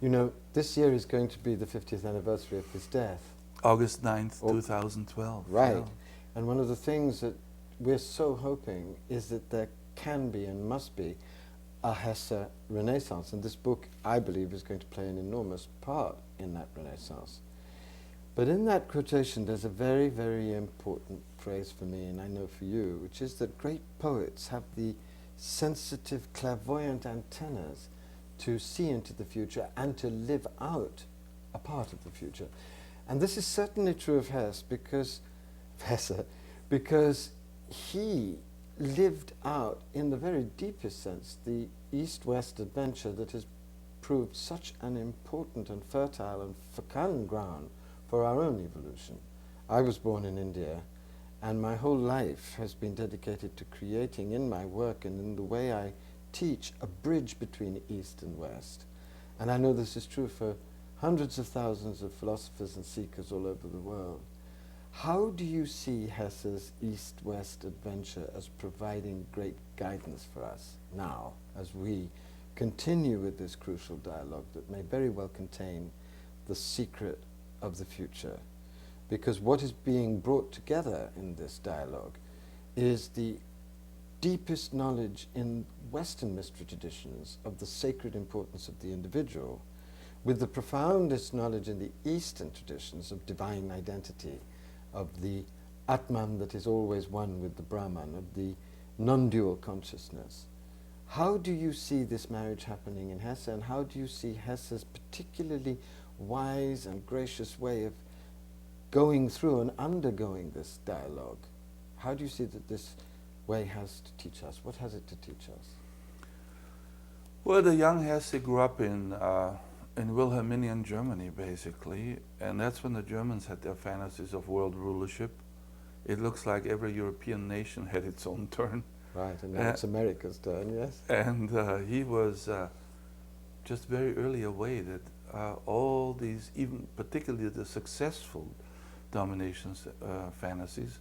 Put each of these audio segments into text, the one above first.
You know, this year is going to be the 50th anniversary of his death. August 9th, 2012. Right. Yeah. And one of the things that we're so hoping is that there can be and must be a Hesse renaissance. And this book, I believe, is going to play an enormous part in that renaissance. But in that quotation, there's a very, very important phrase for me, and I know for you, which is that great poets have the sensitive, clairvoyant antennas to see into the future and to live out a part of the future. And this is certainly true of Hesse because he lived out, in the very deepest sense, the East-West adventure that has proved such an important and fertile and fecund ground for our own evolution. I was born in India, and my whole life has been dedicated to creating in my work and in the way I teach a bridge between East and West. And I know this is true for hundreds of thousands of philosophers and seekers all over the world. How do you see Hesse's East-West adventure as providing great guidance for us now, as we continue with this crucial dialogue that may very well contain the secret of the future? Because what is being brought together in this dialogue is the deepest knowledge in Western mystery traditions of the sacred importance of the individual, with the profoundest knowledge in the Eastern traditions of divine identity, of the Atman that is always one with the Brahman, of the non-dual consciousness. How do you see this marriage happening in Hesse, and how do you see Hesse's particularly wise and gracious way of going through and undergoing this dialogue? How do you see that this way has to teach us? What has it to teach us? Well, the young Hesse grew up in Wilhelminian Germany, basically, and that's when the Germans had their fantasies of world rulership. It looks like every European nation had its own turn. Right, and now it's America's turn, yes. And he was just very early aware that all these, even particularly the successful dominations fantasies,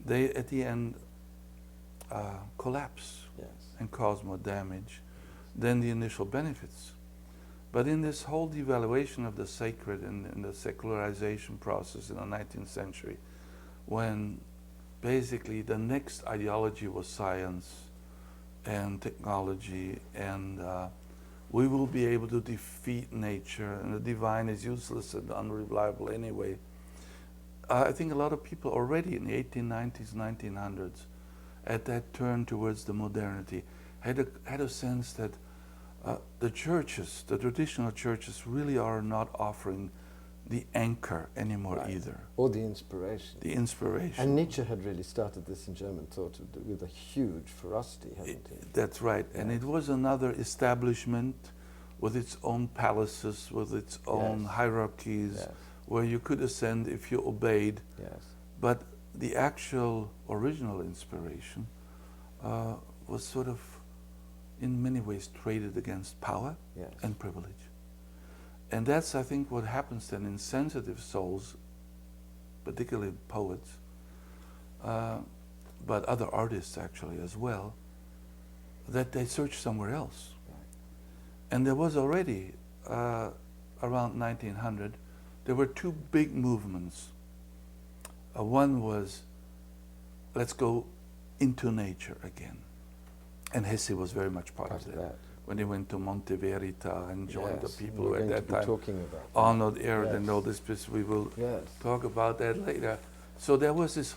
they at the end collapse, yes, and cause more damage than the initial benefits. But in this whole devaluation of the sacred and in the secularization process in the 19th century, when basically the next ideology was science and technology, and we will be able to defeat nature, and the divine is useless and unreliable anyway. I think a lot of people already in the 1890s, 1900s, at that turn towards the modernity, had a sense that the churches, the traditional churches, really are not offering the anchor anymore, right, either. Or the inspiration. The inspiration. And Nietzsche had really started this in German thought with a huge ferocity, hadn't he? That's right. Yes. And it was another establishment with its own palaces, with its own, yes, hierarchies, yes, where you could ascend if you obeyed. Yes. But the actual original inspiration was sort of in many ways traded against power, yes, and privilege. And that's, I think, what happens then in sensitive souls, particularly poets, but other artists actually as well, that they search somewhere else. Right. And there was already, around 1900, there were two big movements. One was, let's go into nature again. And Hesse was very much part of that. When he went to Monte Verita and joined, yes, the people who at that time, Arnold Ehret, yes, and all this, we will, yes, talk about that later. So there was this,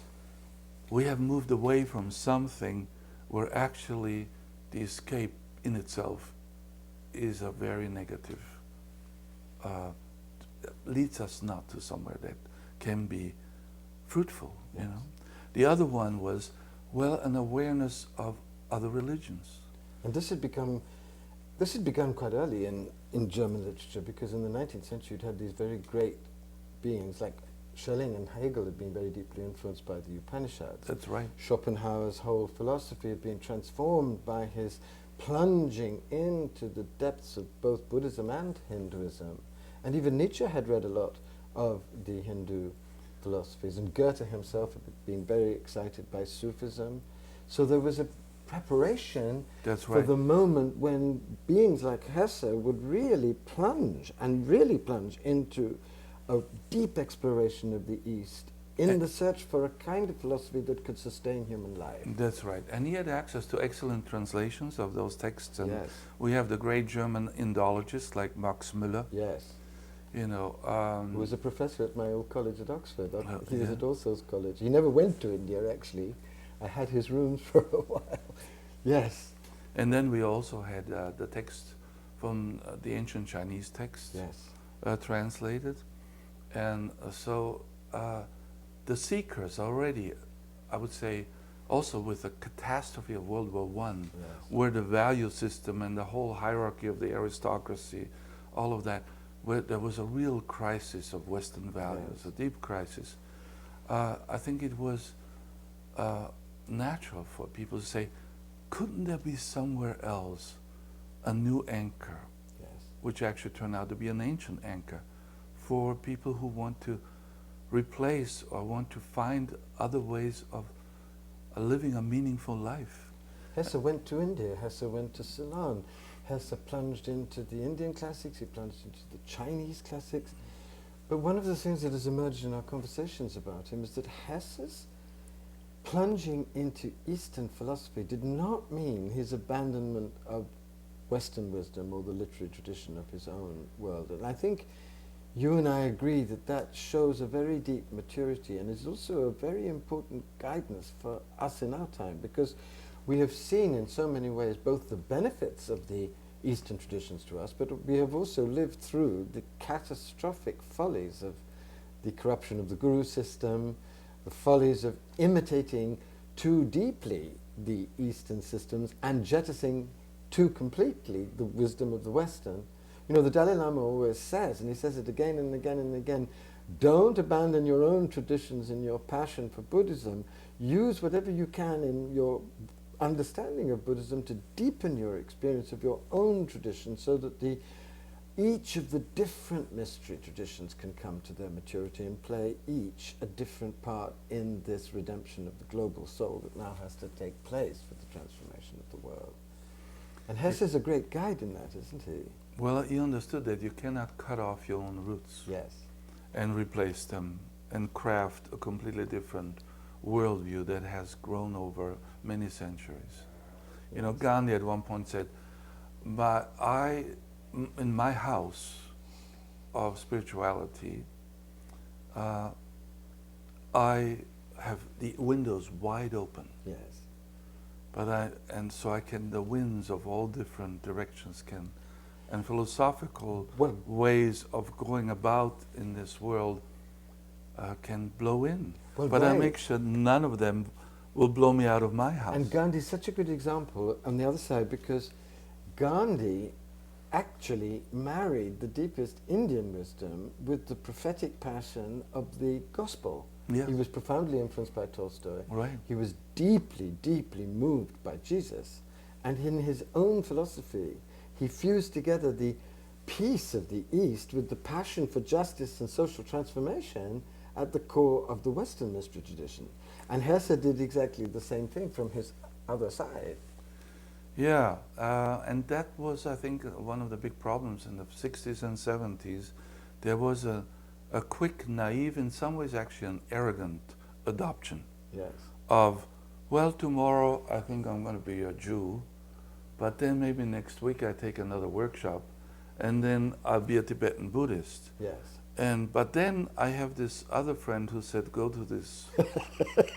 we have moved away from something where actually the escape in itself is a very negative, leads us not to somewhere that can be fruitful, yes, you know. The other one was, well, an awareness of other religions. And this had begun quite early in German literature, because in the 19th century you'd had these very great beings like Schelling and Hegel had been very deeply influenced by the Upanishads. That's right. Schopenhauer's whole philosophy had been transformed by his plunging into the depths of both Buddhism and Hinduism. And even Nietzsche had read a lot of the Hindu philosophies, and Goethe himself had been very excited by Sufism. So there was a preparation That's for right. the moment when beings like Hesse would really plunge into a deep exploration of the East in the search for a kind of philosophy that could sustain human life. That's right. And he had access to excellent translations of those texts. And Yes. we have the great German Indologists like Max Müller. Yes. You know, Who was a professor at my old college at Oxford. He was yeah. at All Souls College. He never went to India, actually. I had his rooms for a while. Yes. And then we also had the text from the ancient Chinese texts Yes. translated. And so the seekers already, I would say, also with the catastrophe of World War I, Yes. where the value system and the whole hierarchy of the aristocracy, all of that, where there was a real crisis of Western values, Yes. a deep crisis. I think it was natural for people to say, couldn't there be somewhere else a new anchor, Yes. which actually turned out to be an ancient anchor, for people who want to replace or want to find other ways of living a meaningful life. Hesse went to India, Hesse went to Ceylon, Hesse plunged into the Indian classics, he plunged into the Chinese classics. But one of the things that has emerged in our conversations about him is that Hesse's plunging into Eastern philosophy did not mean his abandonment of Western wisdom or the literary tradition of his own world. And I think you and I agree that that shows a very deep maturity and is also a very important guidance for us in our time, because we have seen in so many ways both the benefits of the Eastern traditions to us, but we have also lived through the catastrophic follies of the corruption of the guru system, the follies of imitating too deeply the Eastern systems and jettisoning too completely the wisdom of the Western. You know, the Dalai Lama always says, and he says it again and again and again, don't abandon your own traditions in your passion for Buddhism. Use whatever you can in your understanding of Buddhism to deepen your experience of your own tradition, so that each of the different mystery traditions can come to their maturity and play each a different part in this redemption of the global soul that now has to take place for the transformation of the world. And Hesse is a great guide in that, isn't he? Well, he understood that you cannot cut off your own roots Yes. and replace them and craft a completely different worldview that has grown over many centuries. You know, Gandhi at one point said, in my house of spirituality, I have the windows wide open. Yes. And so the winds of all different directions and philosophical ways of going about in this world can blow in. But I make sure none of them will blow me out of my house. And Gandhi is such a good example on the other side, because Gandhi actually married the deepest Indian wisdom with the prophetic passion of the gospel. Yeah. He was profoundly influenced by Tolstoy. Right. He was deeply, deeply moved by Jesus. And in his own philosophy, he fused together the peace of the East with the passion for justice and social transformation at the core of the Western mystery tradition. And Hesse did exactly the same thing from his other side. Yeah, and that was, I think, one of the big problems in the 60s and 70s. There was a quick, naive, in some ways actually an arrogant adoption Yes. of, well, tomorrow I think I'm going to be a Jew, but then maybe next week I take another workshop, and then I'll be a Tibetan Buddhist. Yes. But then I have this other friend who said, go to this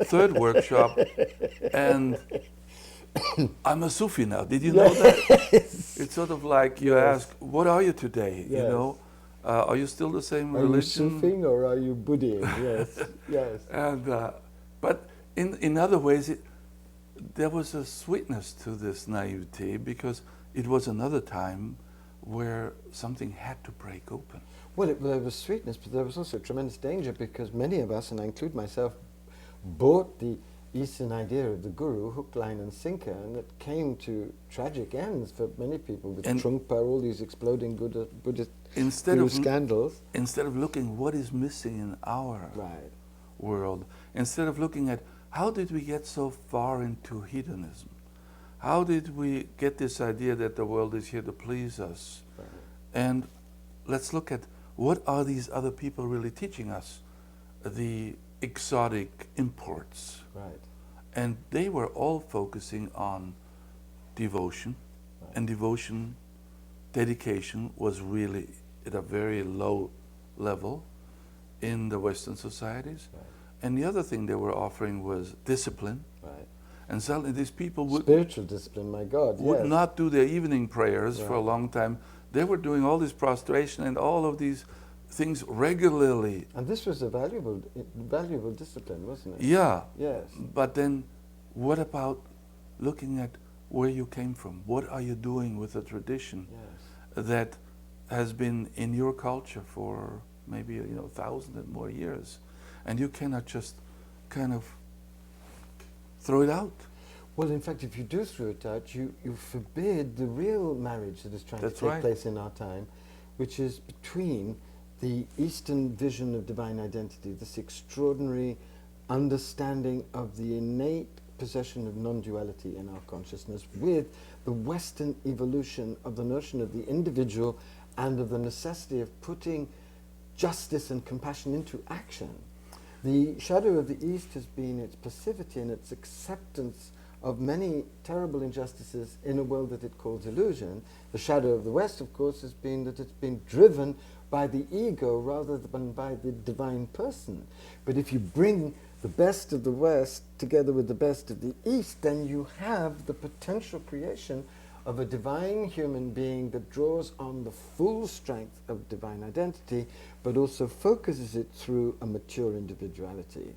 third workshop, and I'm a Sufi now. Did you know that? It's sort of like you ask, what are you today? Yes. You know, are you still the same Are religion? you Sufing or are you Buddhing? Yes, yes. And but in other ways, there was a sweetness to this naivety, because it was another time where something had to break open. Well, there was sweetness, but there was also tremendous danger, because many of us, and I include myself, bought the Eastern idea of the guru, hook, line and sinker, and it came to tragic ends for many people with Trungpa, all these exploding Buddhist scandals. Instead of looking what is missing in our world, instead of looking at how did we get so far into hedonism, how did we get this idea that the world is here to please us? Right. And let's look at what are these other people really teaching us? The exotic imports. Right. And they were all focusing on devotion. Right. And devotion, dedication was really at a very low level in the Western societies. Right. And the other thing they were offering was discipline. Right. And suddenly these people would Spiritual discipline, my God, would yes. not do their evening prayers for a Right. long time. They were doing all this prostration and all of these things regularly. And this was a valuable discipline, wasn't it? Yeah. Yes. But then what about looking at where you came from? What are you doing with a tradition Yes. that has been in your culture for maybe 1,000 and more years? And you cannot just kind of throw it out. Well, in fact, if you do throw it out, you forbid the real marriage that is trying That's to take right. place in our time, which is between the Eastern vision of divine identity, this extraordinary understanding of the innate possession of non-duality in our consciousness, with the Western evolution of the notion of the individual and of the necessity of putting justice and compassion into action. The shadow of the East has been its passivity and its acceptance of many terrible injustices in a world that it calls illusion. The shadow of the West, of course, has been that it's been driven by the ego rather than by the divine person. But if you bring the best of the West together with the best of the East, then you have the potential creation of a divine human being that draws on the full strength of divine identity, but also focuses it through a mature individuality.